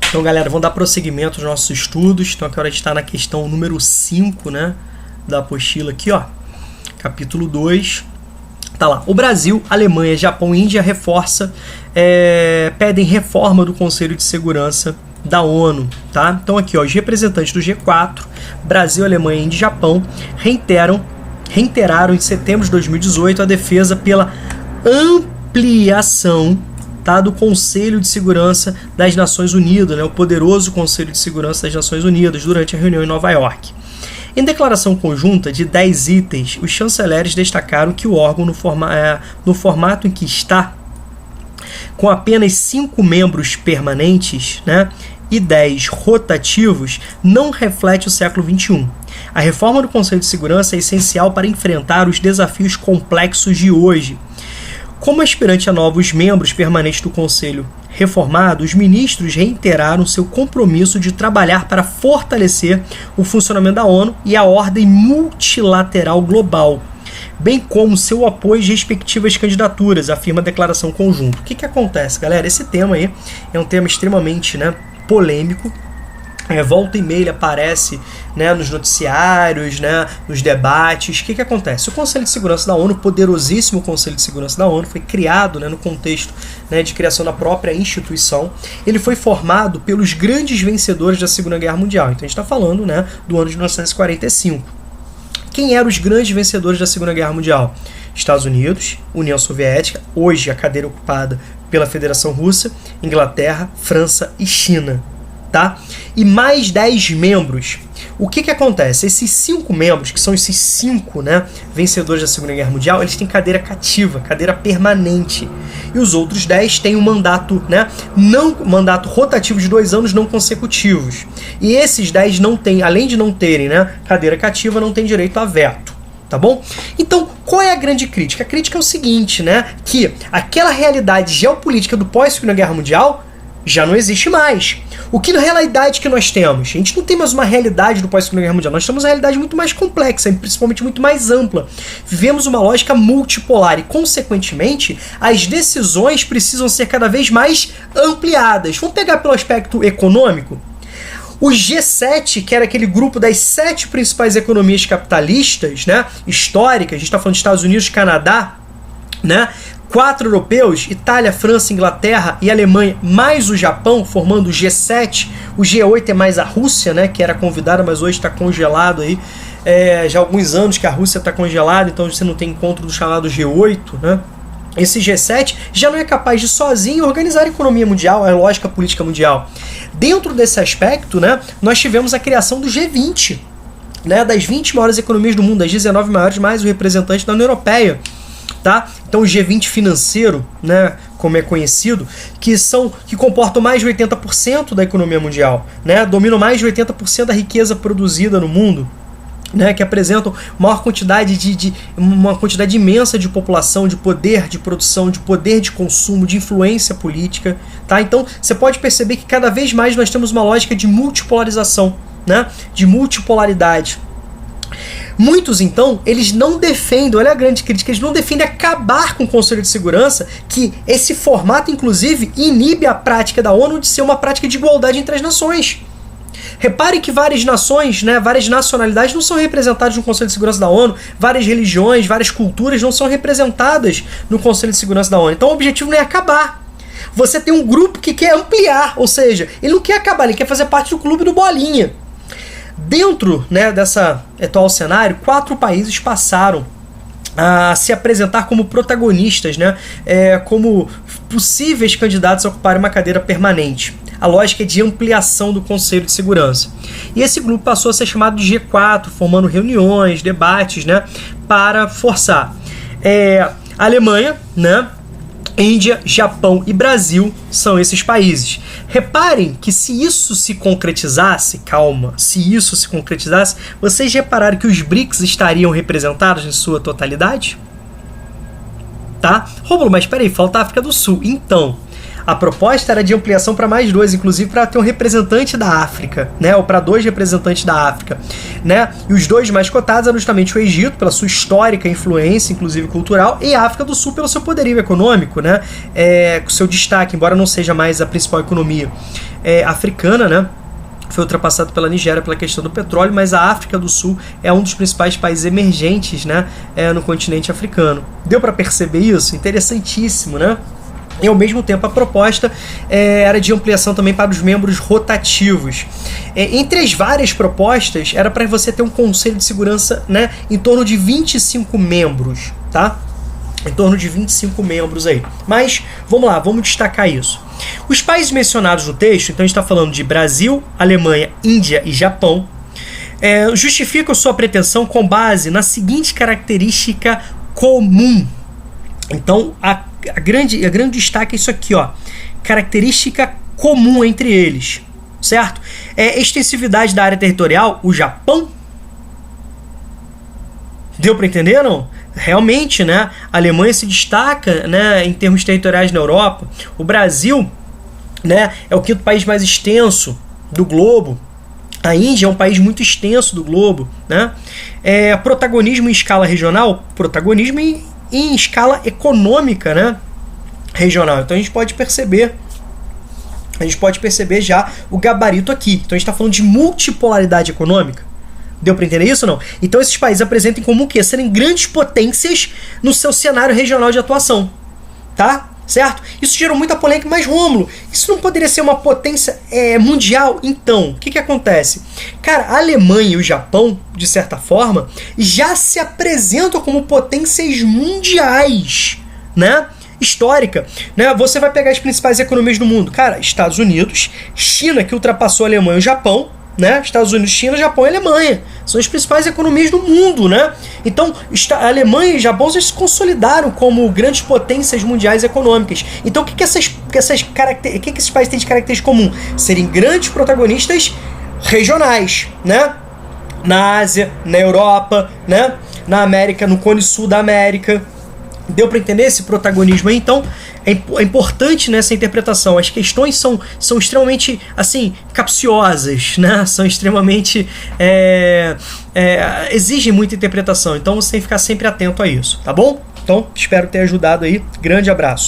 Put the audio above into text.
Então, galera, vamos dar prosseguimento aos nossos estudos. Então, agora a gente está na questão número 5, né, da apostila aqui, ó. Capítulo 2. Tá lá. O Brasil, Alemanha, Japão e Índia pedem reforma do Conselho de Segurança da ONU, tá? Então aqui, ó, os representantes do G4, Brasil, Alemanha, Índia e Japão, reiteraram em setembro de 2018 a defesa pela ampliação, tá, do Conselho de Segurança das Nações Unidas, né, o poderoso Conselho de Segurança das Nações Unidas, durante a reunião em Nova York. Em declaração conjunta de 10 itens, os chanceleres destacaram que o órgão, no formato em que está, com apenas 5 membros permanentes, né, e 10 rotativos, não reflete o século XXI. A reforma do Conselho de Segurança é essencial para enfrentar os desafios complexos de hoje. Como aspirante a novos membros permanentes do Conselho reformado, os ministros reiteraram seu compromisso de trabalhar para fortalecer o funcionamento da ONU e a ordem multilateral global, bem como seu apoio às respectivas candidaturas, afirma a declaração conjunta. O que acontece, galera? Esse tema aí é um tema extremamente, né, polêmico. Volta e meia ele aparece, né, nos noticiários, né, nos debates. O que acontece? O Conselho de Segurança da ONU, o poderosíssimo Conselho de Segurança da ONU, foi criado, né, no contexto, né, de criação da própria instituição. Ele foi formado pelos grandes vencedores da Segunda Guerra Mundial. Então a gente está falando, né, do ano de 1945. Quem eram os grandes vencedores da Segunda Guerra Mundial? Estados Unidos, União Soviética, hoje a cadeira ocupada pela Federação Russa, Inglaterra, França e China. Tá? E mais 10 membros. O que acontece? Esses 5 membros, que são esses 5, né, vencedores da Segunda Guerra Mundial, eles têm cadeira cativa, cadeira permanente. E os outros 10 têm um mandato, né, mandato rotativo de 2 anos não consecutivos. E esses 10 não têm, além de não terem, né, cadeira cativa, não têm direito a veto. Tá bom? Então, qual é a grande crítica? A crítica é o seguinte, né, que aquela realidade geopolítica do pós-Segunda Guerra Mundial já não existe mais. O que na realidade que nós temos? A gente não tem mais uma realidade do pós-Segunda Guerra Mundial, nós temos uma realidade muito mais complexa e principalmente muito mais ampla. Vivemos uma lógica multipolar e, consequentemente, as decisões precisam ser cada vez mais ampliadas. Vamos pegar pelo aspecto econômico? O G7, que era aquele grupo das 7 principais economias capitalistas, né, históricas, a gente está falando de Estados Unidos, Canadá, né, 4 europeus, Itália, França, Inglaterra e Alemanha, mais o Japão, formando o G7. O G8 é mais a Rússia, né, que era convidada, mas hoje está congelado aí. Já há alguns anos que a Rússia está congelada, então você não tem encontro do chamado G8, né? Esse G7 já não é capaz de sozinho organizar a economia mundial, a lógica política mundial. Dentro desse aspecto, né, nós tivemos a criação do G20, né, das 20 maiores economias do mundo, das 19 maiores, mais o representante da União Europeia. Tá? Então o G20 financeiro, né, como é conhecido, que comportam mais de 80% da economia mundial, né, dominam mais de 80% da riqueza produzida no mundo, né, que apresentam maior quantidade uma quantidade imensa de população, de poder de produção, de poder de consumo, de influência política, tá? Então você pode perceber que cada vez mais nós temos uma lógica de multipolarização, né, de multipolaridade. Muitos, então, eles não defendem, olha a grande crítica, eles não defendem acabar com o Conselho de Segurança, que esse formato, inclusive, inibe a prática da ONU de ser uma prática de igualdade entre as nações. Repare que várias nações, né, várias nacionalidades não são representadas no Conselho de Segurança da ONU, várias religiões, várias culturas não são representadas no Conselho de Segurança da ONU. Então o objetivo não é acabar. Você tem um grupo que quer ampliar, ou seja, ele não quer acabar, ele quer fazer parte do clube do Bolinha. Dentro, né, dessa atual cenário, 4 países passaram a se apresentar como protagonistas, né, como possíveis candidatos a ocuparem uma cadeira permanente. A lógica é de ampliação do Conselho de Segurança. E esse grupo passou a ser chamado de G4, formando reuniões, debates, né, para forçar. A Alemanha, né, Índia, Japão e Brasil são esses países. Reparem que se isso se concretizasse, vocês repararam que os BRICS estariam representados em sua totalidade? Tá? Rômulo, mas peraí, falta a África do Sul. Então, A proposta era de ampliação para mais 2, inclusive para ter um representante da África, né? Ou para 2 representantes da África, né? E os 2 mais cotados eram justamente o Egito, pela sua histórica influência, inclusive cultural, e a África do Sul pelo seu poderio econômico, né? Com seu destaque, embora não seja mais a principal economia africana, né? Foi ultrapassado pela Nigéria pela questão do petróleo, mas a África do Sul é um dos principais países emergentes, né, no continente africano. Deu para perceber isso? Interessantíssimo, né? E ao mesmo tempo a proposta era de ampliação também para os membros rotativos. Entre as várias propostas, era para você ter um conselho de segurança, né, em torno de 25 membros, tá? Em torno de 25 membros aí. Mas, vamos lá, vamos destacar isso. Os países mencionados no texto, então a gente está falando de Brasil, Alemanha, Índia e Japão, justificam sua pretensão com base na seguinte característica comum. Então, a grande destaque é isso aqui, ó. Característica comum entre eles, certo? Extensividade da área territorial, o Japão. Deu para entender, não? Realmente, né, a Alemanha se destaca, né, em termos territoriais na Europa. O Brasil, né, é o 5º país mais extenso do globo. A Índia é um país muito extenso do globo, né? Protagonismo em escala regional, protagonismo em escala econômica, né, regional. Então a gente pode perceber já o gabarito aqui. Então a gente está falando de multipolaridade econômica. Deu para entender isso ou não? Então esses países apresentam como o quê? Serem grandes potências no seu cenário regional de atuação. Tá? Certo? Isso gerou muita polêmica, mas Rômulo, isso não poderia ser uma potência mundial? Então, o que acontece? Cara, a Alemanha e o Japão, de certa forma, já se apresentam como potências mundiais, né? Histórica, né? Você vai pegar as principais economias do mundo. Cara, Estados Unidos, China, que ultrapassou a Alemanha e o Japão, né? Estados Unidos, China, Japão e Alemanha são as principais economias do mundo, né? Então, a Alemanha e o Japão já se consolidaram como grandes potências mundiais econômicas. Então, o que esses países têm de característica comum? Serem grandes protagonistas regionais, né? Na Ásia, na Europa, né? Na América, no Cone Sul da América. Deu para entender esse protagonismo aí? Então, é importante nessa interpretação. As questões são extremamente, assim, capciosas, né? São extremamente... exigem muita interpretação. Então, você tem que ficar sempre atento a isso, tá bom? Então, espero ter ajudado aí. Grande abraço.